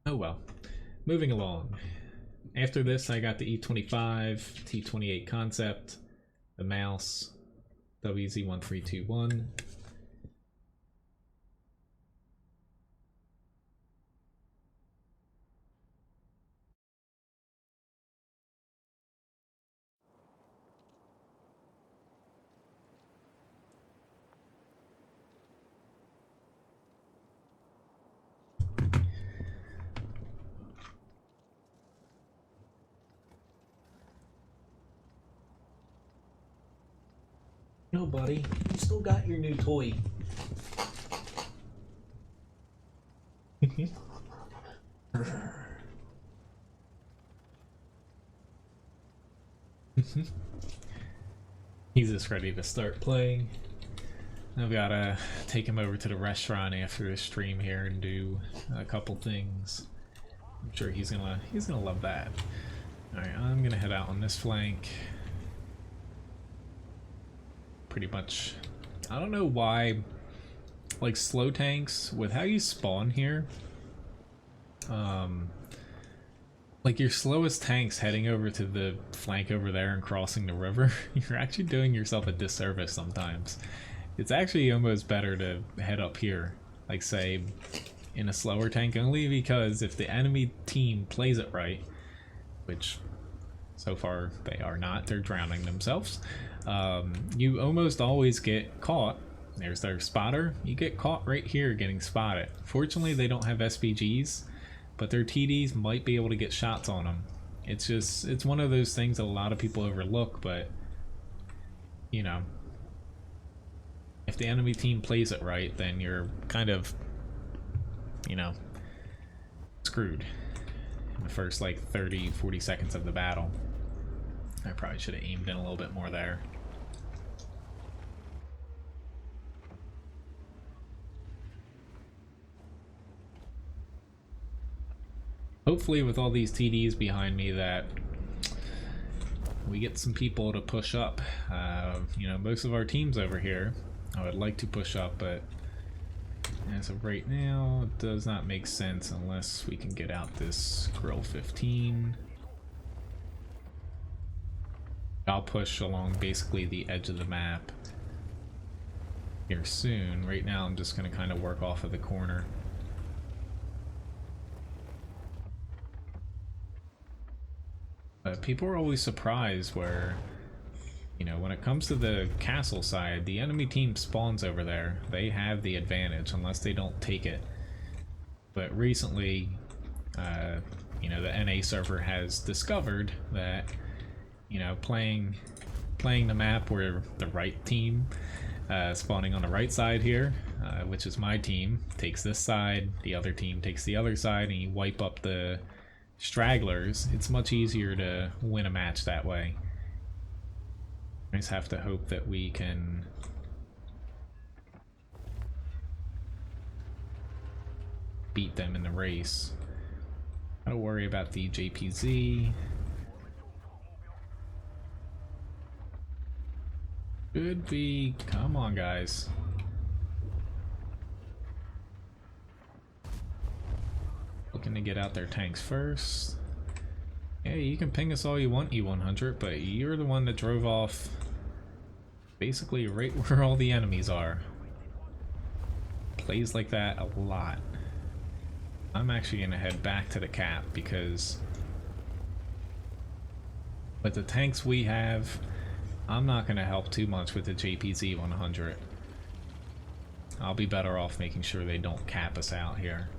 Oh well. Moving along. After this, I got the E25, T28 concept, the mouse, WZ-111. No, buddy, you still got your new toy. He's just ready to start playing. I've gotta take him over to the restaurant after the stream here and do a couple things. I'm sure he's gonna love that. Alright, I'm gonna head out on this flank. Pretty much, I don't know why, like slow tanks, with how you spawn here, like your slowest tanks heading over to the flank over there and crossing the river, you're actually doing yourself a disservice sometimes. It's actually almost better to head up here, like say in a slower tank, only because if the enemy team plays it right, which so far they are not, they're drowning themselves, you almost always get caught. There's their spotter. You get caught right here getting spotted. Fortunately, they don't have SPGs, but their TDs might be able to get shots on them. It's just, it's one of those things that a lot of people overlook, but, you know, if the enemy team plays it right, then you're kind of, you know, screwed in the first like 30-40 seconds of the battle. I probably should have aimed in a little bit more there. Hopefully with all these TDs behind me that we get some people to push up. You know, most of our teams over here, I would like to push up, but as of right now, it does not make sense unless we can get out this Grill 15. I'll push along basically the edge of the map here soon. Right now I'm just going to kind of work off of the corner. People are always surprised where, you know, when it comes to the castle side, the enemy team spawns over there. They have the advantage unless they don't take it. But recently, you know, the NA server has discovered that, you know, playing the map where the right team spawning on the right side here, which is my team, takes this side, the other team takes the other side, and you wipe up the stragglers. It's much easier to win a match that way. I just have to hope that we can beat them in the race. I don't worry about the JPZ. Should be, come on guys. Looking to get out their tanks first. Hey, you can ping us all you want, E100, but you're the one that drove off basically right where all the enemies are. Plays like that a lot. I'm actually gonna head back to the cap because with the tanks we have, I'm not gonna help too much with the JPZ 100. I'll be better off making sure they don't cap us out here.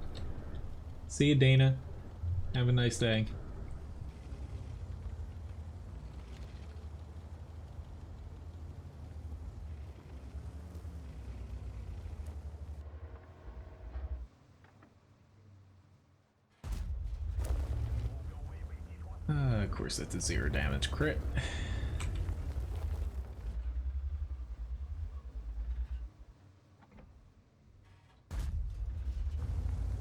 See you, Dana. Have a nice day. Of course, that's a 0 damage crit.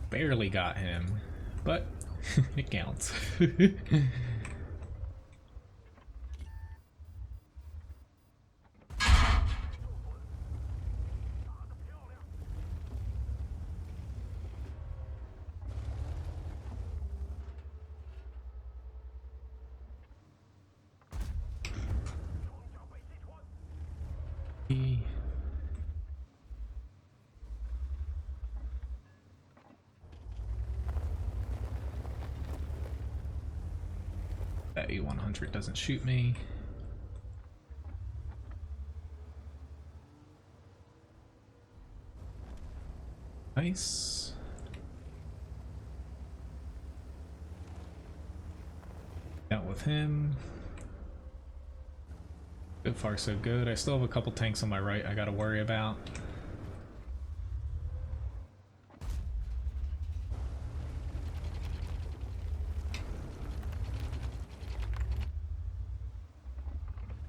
Barely got him, but it counts. that A100 doesn't shoot me. Nice. Dealt with him. So far so good. I still have a couple tanks on my right I gotta worry about.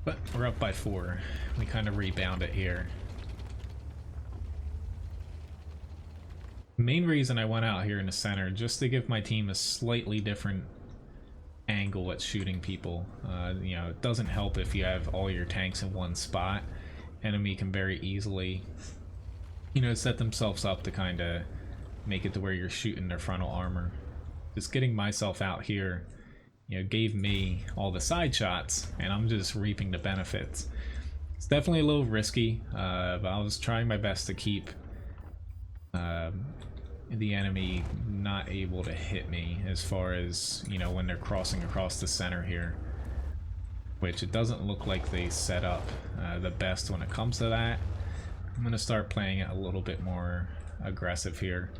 But we're up by 4. We kind of rebound it here. The main reason I went out here in the center, just to give my team a slightly different angle at shooting people. You know, it doesn't help if you have all your tanks in one spot. Enemy can very easily, you know, set themselves up to kind of make it to where you're shooting their frontal armor. Just getting myself out here, you know, gave me all the side shots, and I'm just reaping the benefits. It's definitely a little risky, but I was trying my best to keep the enemy not able to hit me as far as, you know, when they're crossing across the center here, which it doesn't look like they set up the best when it comes to that. I'm gonna start playing it a little bit more aggressive here,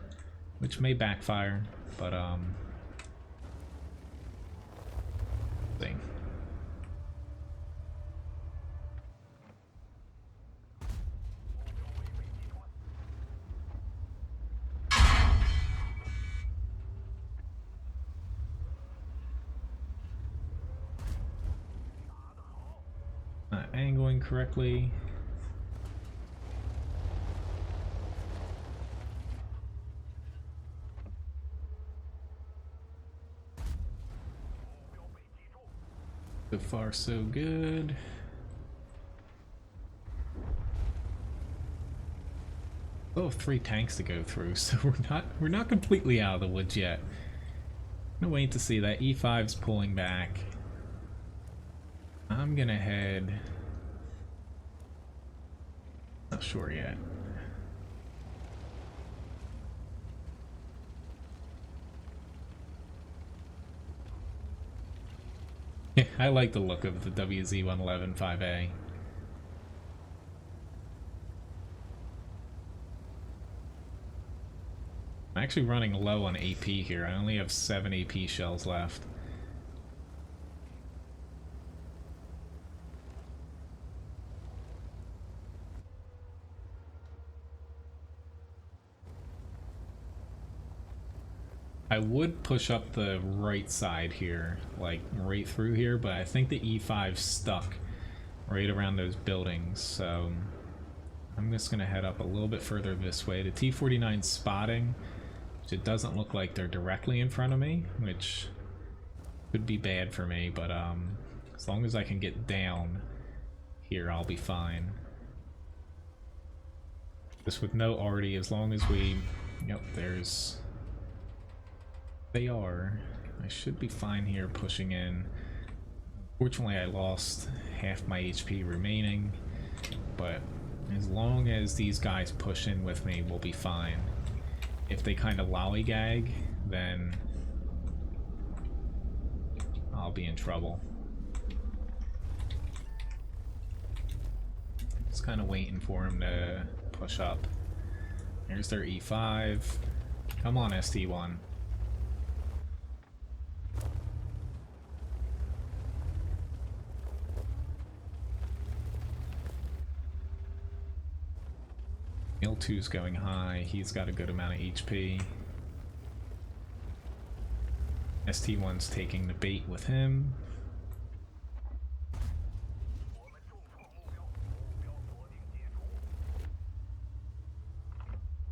which may backfire, but thing. Not angling correctly. So far so good. Oh, 3 tanks to go through, so we're not completely out of the woods yet. I'm gonna wait to see that E5's pulling back. I'm gonna head. Not sure yet. Yeah, I like the look of the WZ-111 5A. I'm actually running low on AP here. I only have 7 AP shells left. I would push up the right side here, like right through here, but I think the E5's stuck right around those buildings, so I'm just gonna head up a little bit further this way. The T-49's spotting, which it doesn't look like they're directly in front of me, which could be bad for me, but as long as I can get down here, I'll be fine. Just with no arty, as long as we, yep, there's, they are. I should be fine here pushing in. Fortunately, I lost half my HP remaining, but as long as these guys push in with me, we'll be fine. If they kind of lollygag, then I'll be in trouble. Just kind of waiting for him to push up. Here's their E5. Come on, ST1. L2's going high. He's got a good amount of HP. ST1's taking the bait with him.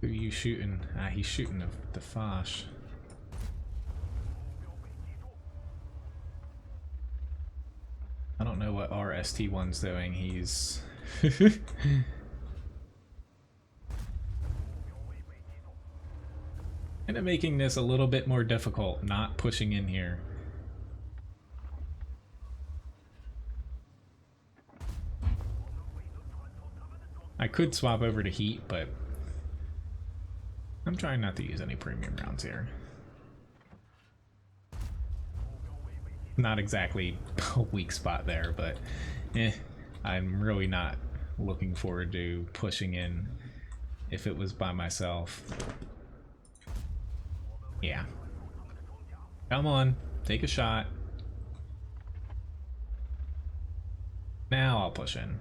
Who are you shooting? Ah, he's shooting the Foch. I don't know what our ST1's doing. He's kind of making this a little bit more difficult, not pushing in here. I could swap over to heat, but I'm trying not to use any premium rounds here. Not exactly a weak spot there, but I'm really not looking forward to pushing in if it was by myself. Yeah. Come on, take a shot. Now I'll push in.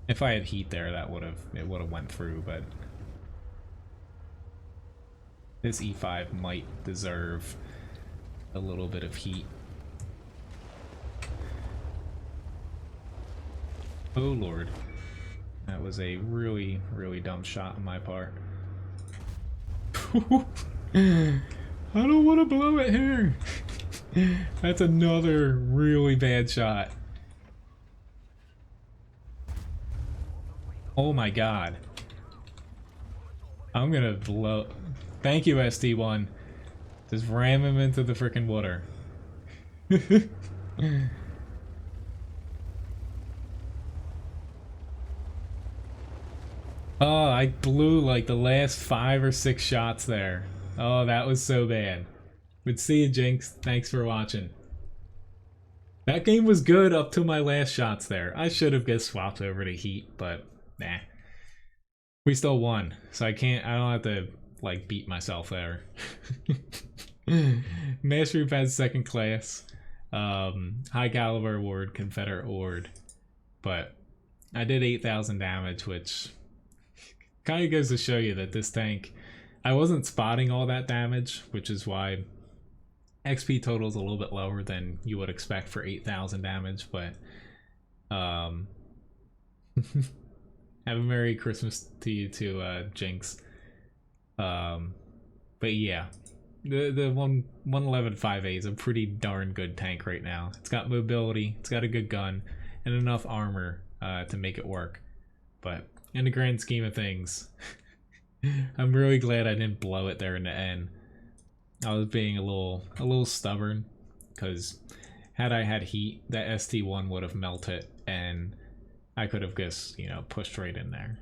If I had heat there, it would have went through, but this E5 might deserve a little bit of heat. Oh lord. That was a really, really dumb shot on my part. I don't want to blow it here. That's another really bad shot. Oh my god. I'm gonna blow. Thank you, ST1. Just ram him into the frickin' water. Oh, I blew like the last 5 or 6 shots there. Oh, that was so bad. But see you, Jinx. Thanks for watching. That game was good up to my last shots there. I should have just swapped over to Heat, but nah. We still won, so I don't have to, like, beat myself there. Mastery Pad second class. High Caliber Award, Confederate Award. But I did 8,000 damage, which kind of goes to show you that this tank, I wasn't spotting all that damage, which is why XP total is a little bit lower than you would expect for 8,000 damage, but have a Merry Christmas to you too, Jinx. But yeah, the 111 5A is a pretty darn good tank right now. It's got mobility, it's got a good gun, and enough armor to make it work. But in the grand scheme of things, I'm really glad I didn't blow it there in the end. I was being a little stubborn, because had I had heat, that ST1 would have melted, and I could have just, you know, pushed right in there.